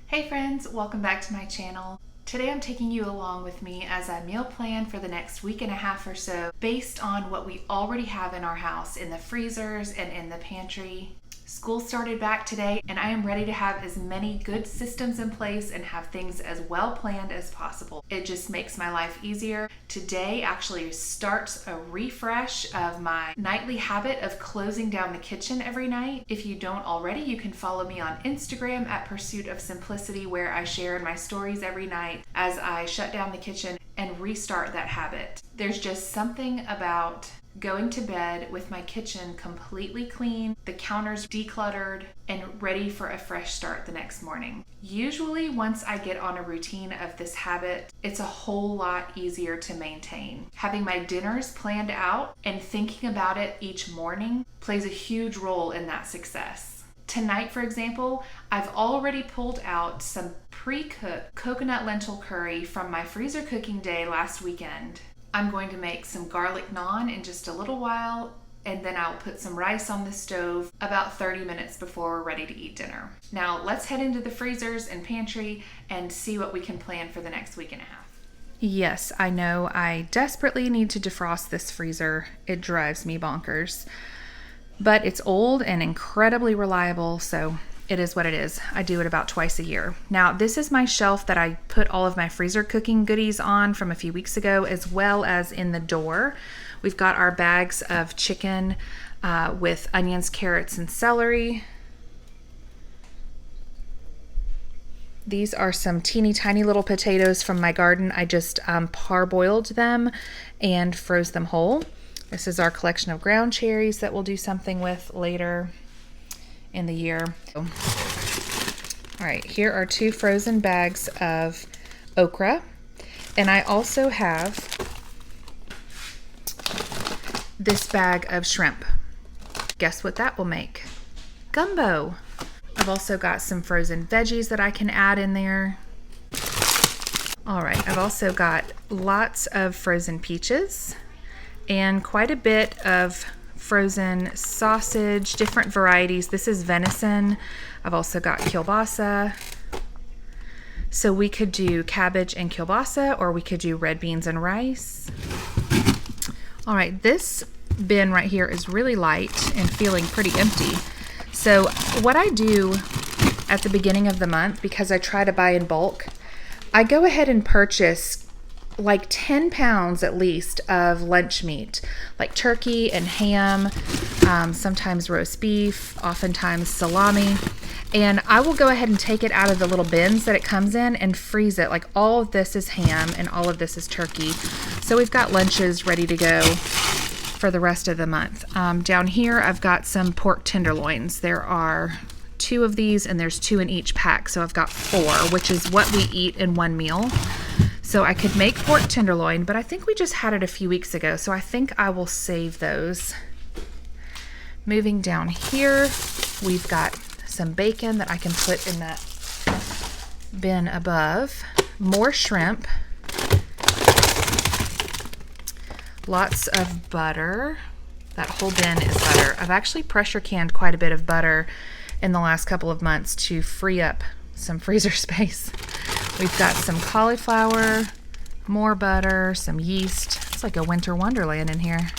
Hey friends, welcome back to my channel. Today I'm taking you along with me as I meal plan for the next week and a half or so based on what we already have in our house in the freezers and in the pantry. School started back today and I am ready to have as many good systems in place and have things as well planned as possible. It just makes my life easier. Today actually starts a refresh of my nightly habit of closing down the kitchen every night. If you don't already, you can follow me on Instagram at Pursuit of Simplicity, where I share in my stories every night as I shut down the kitchen and restart that habit. There's just something about going to bed with my kitchen completely clean, the counters decluttered, and ready for a fresh start the next morning. Usually once I get on a routine of this habit, it's a whole lot easier to maintain. Having my dinners planned out and thinking about it each morning plays a huge role in that success. Tonight, for example, I've already pulled out some pre-cooked coconut lentil curry from my freezer cooking day last weekend. I'm going to make some garlic naan in just a little while, and then I'll put some rice on the stove about 30 minutes before we're ready to eat dinner. Now let's head into the freezers and pantry and see what we can plan for the next week and a half. Yes, I know I desperately need to defrost this freezer. It drives me bonkers. But it's old and incredibly reliable, so it is what it is. I do it about twice a year. Now, this is my shelf that I put all of my freezer cooking goodies on from a few weeks ago, as well as in the door. We've got our bags of chicken with onions, carrots, and celery. These are some teeny tiny little potatoes from my garden. I just parboiled them and froze them whole. This is our collection of ground cherries that we'll do something with later in the year. All right, here are 2 frozen bags of okra. And I also have this bag of shrimp. Guess what that will make? Gumbo. I've also got some frozen veggies that I can add in there. All right, I've also got lots of frozen peaches and quite a bit of frozen sausage, different varieties. This is venison. I've also got kielbasa. So we could do cabbage and kielbasa, or we could do red beans and rice. All right, this bin right here is really light and feeling pretty empty. So what I do at the beginning of the month, because I try to buy in bulk, I go ahead and purchase like 10 pounds at least of lunch meat, like turkey and ham, sometimes roast beef, oftentimes salami. And I will go ahead and take it out of the little bins that it comes in and freeze it. Like all of this is ham and all of this is turkey. So we've got lunches ready to go for the rest of the month. Down here, I've got some pork tenderloins. There are 2 of these and there's 2 in each pack. So I've got 4, which is what we eat in one meal. So I could make pork tenderloin, but I think we just had it a few weeks ago, so I think I will save those. Moving down here, we've got some bacon that I can put in that bin above. More shrimp. Lots of butter. That whole bin is butter. I've actually pressure canned quite a bit of butter in the last couple of months to free up some freezer space. We've got some cauliflower, more butter, some yeast. It's like a winter wonderland in here.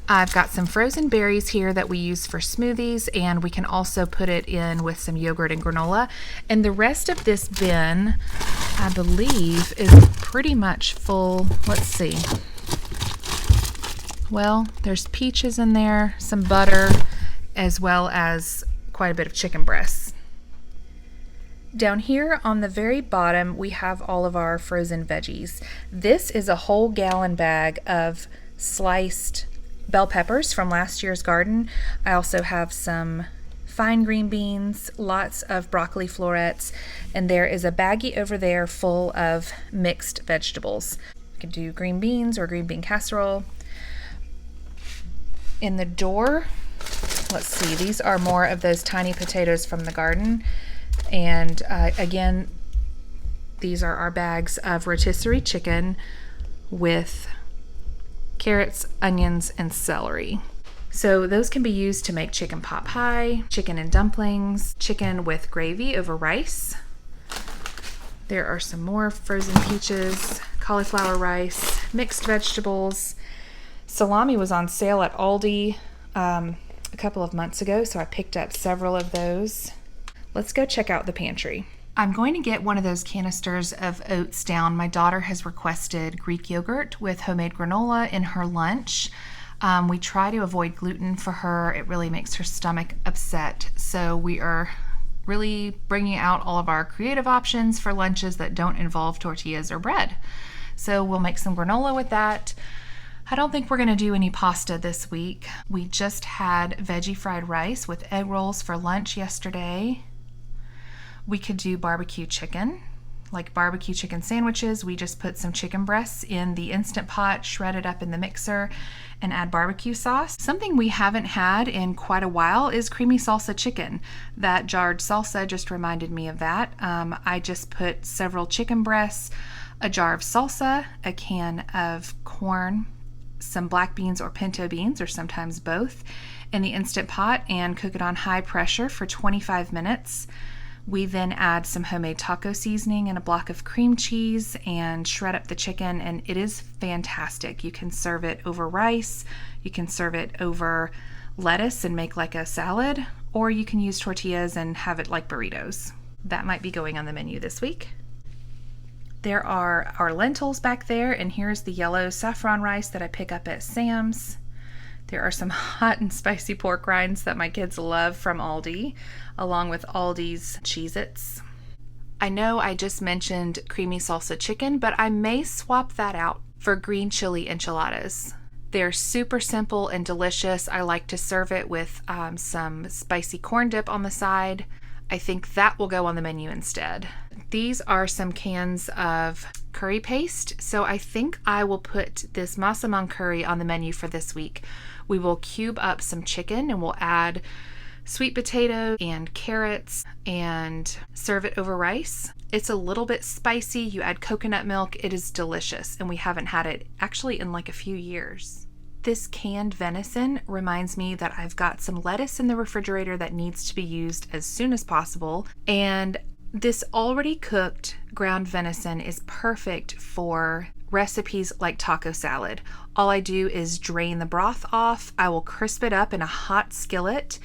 I've got some frozen berries here that we use for smoothies, and we can also put it in with some yogurt and granola. And the rest of this bin, I believe, is pretty much full. Let's see. Well, there's peaches in there, some butter, as well as quite a bit of chicken breasts. Down here on the very bottom, we have all of our frozen veggies. This is a whole gallon bag of sliced bell peppers from last year's garden. I also have some fine green beans, lots of broccoli florets, and there is a baggie over there full of mixed vegetables. You can do green beans or green bean casserole. In the door, let's see, these are more of those tiny potatoes from the garden. And again, these are our bags of rotisserie chicken with carrots, onions, and celery. So those can be used to make chicken pot pie, chicken and dumplings, chicken with gravy over rice, There are some more frozen peaches, cauliflower rice, mixed vegetables. Salami was on sale at Aldi a couple of months ago, so I picked up several of those. Let's go check out the pantry. I'm going to get one of those canisters of oats down. My daughter has requested Greek yogurt with homemade granola in her lunch. We try to avoid gluten for her. It really makes her stomach upset. So we are really bringing out all of our creative options for lunches that don't involve tortillas or bread. So we'll make some granola with that. I don't think we're going to do any pasta this week. We just had veggie fried rice with egg rolls for lunch yesterday. We could do barbecue chicken, like barbecue chicken sandwiches. We just put some chicken breasts in the Instant Pot, shred it up in the mixer, and add barbecue sauce. Something we haven't had in quite a while is creamy salsa chicken. That jarred salsa just reminded me of that. I just put several chicken breasts, a jar of salsa, a can of corn, some black beans or pinto beans, or sometimes both, in the Instant Pot and cook it on high pressure for 25 minutes. We then add some homemade taco seasoning and a block of cream cheese and shred up the chicken, and it is fantastic. You can serve it over rice, you can serve it over lettuce and make like a salad, or you can use tortillas and have it like burritos. That might be going on the menu this week. There are our lentils back there, and here's the yellow saffron rice that I pick up at Sam's. There are some hot and spicy pork rinds that my kids love from Aldi, along with Aldi's Cheez-Its. I know I just mentioned creamy salsa chicken, but I may swap that out for green chili enchiladas. They're super simple and delicious. I like to serve it with some spicy corn dip on the side. I think that will go on the menu instead. These are some cans of curry paste, so I think I will put this massaman curry on the menu for this week. We will cube up some chicken and we'll add sweet potato and carrots and serve it over rice. It's a little bit spicy. You add coconut milk. It is delicious, and we haven't had it actually in like a few years. This canned venison reminds me that I've got some lettuce in the refrigerator that needs to be used as soon as possible, and this already cooked ground venison is perfect for recipes like taco salad. All I do is drain the broth off. I will crisp it up in a hot skillet,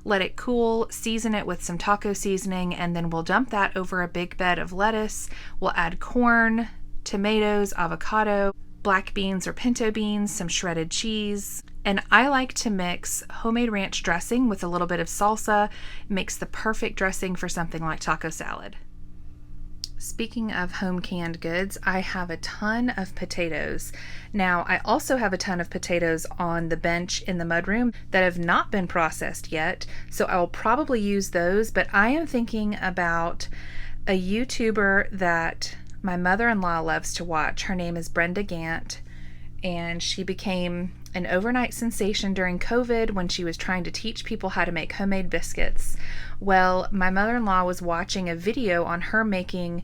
let it cool, season it with some taco seasoning, and then we'll dump that over a big bed of lettuce. We'll add corn, tomatoes, avocado, black beans or pinto beans, some shredded cheese. And I like to mix homemade ranch dressing with a little bit of salsa. It makes the perfect dressing for something like taco salad. Speaking of home canned goods, I have a ton of potatoes. Now, I also have a ton of potatoes on the bench in the mudroom that have not been processed yet, so I will probably use those, but I am thinking about a YouTuber that my mother-in-law loves to watch. Her name is Brenda Gant, and she became an overnight sensation during COVID when she was trying to teach people how to make homemade biscuits. Well, my mother-in-law was watching a video on her making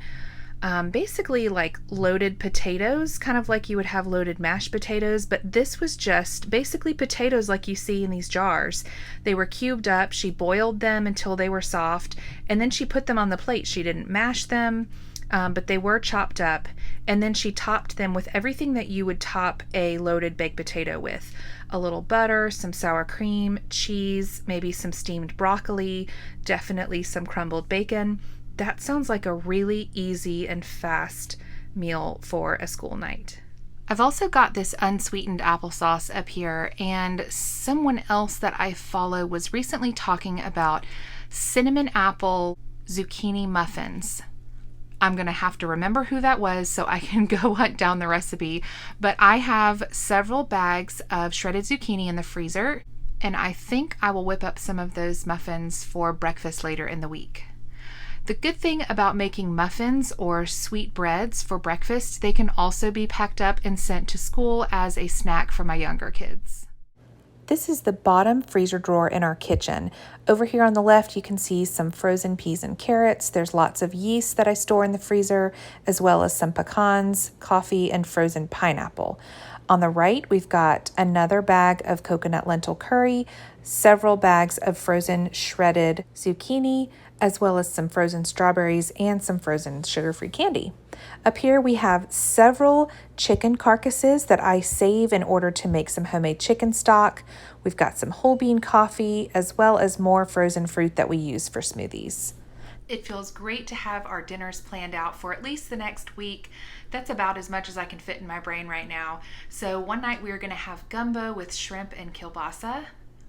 basically like loaded potatoes, kind of like you would have loaded mashed potatoes, but this was just basically potatoes like you see in these jars. They were cubed up. She boiled them until they were soft, and then she put them on the plate. She didn't mash them, but they were chopped up, and then she topped them with everything that you would top a loaded baked potato with. A little butter, some sour cream, cheese, maybe some steamed broccoli, definitely some crumbled bacon. That sounds like a really easy and fast meal for a school night. I've also got this unsweetened applesauce up here, and someone else that I follow was recently talking about cinnamon apple zucchini muffins. I'm going to have to remember who that was so I can go hunt down the recipe. But I have several bags of shredded zucchini in the freezer, and I think I will whip up some of those muffins for breakfast later in the week. The good thing about making muffins or sweet breads for breakfast, they can also be packed up and sent to school as a snack for my younger kids. This is the bottom freezer drawer in our kitchen. Over here on the left, you can see some frozen peas and carrots. There's lots of yeast that I store in the freezer, as well as some pecans, coffee, and frozen pineapple. On the right, we've got another bag of coconut lentil curry, several bags of frozen shredded zucchini, as well as some frozen strawberries and some frozen sugar-free candy. Up here we have several chicken carcasses that I save in order to make some homemade chicken stock. We've got some whole bean coffee, as well as more frozen fruit that we use for smoothies. It feels great to have our dinners planned out for at least the next week. That's about as much as I can fit in my brain right now. So one night we are going to have gumbo with shrimp and kielbasa.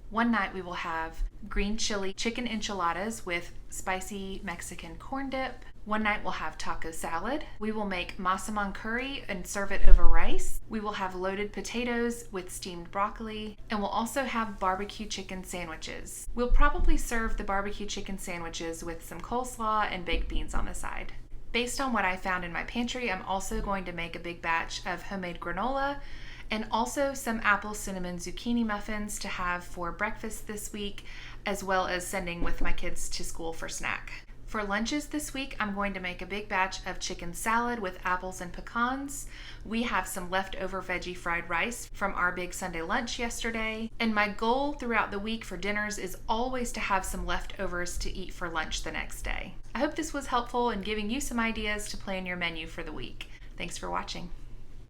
One night we will have green chili chicken enchiladas with spicy Mexican corn dip. One night we'll have taco salad. We will make masamang curry and serve it over rice. We will have loaded potatoes with steamed broccoli, and we'll also have barbecue chicken sandwiches. We'll probably serve the barbecue chicken sandwiches with some coleslaw and baked beans on the side. Based on what I found in my pantry, I'm also going to make a big batch of homemade granola and also some apple cinnamon zucchini muffins to have for breakfast this week, as well as sending with my kids to school for snack. For lunches this week, I'm going to make a big batch of chicken salad with apples and pecans. We have some leftover veggie fried rice from our big Sunday lunch yesterday. And my goal throughout the week for dinners is always to have some leftovers to eat for lunch the next day. I hope this was helpful in giving you some ideas to plan your menu for the week. Thanks for watching.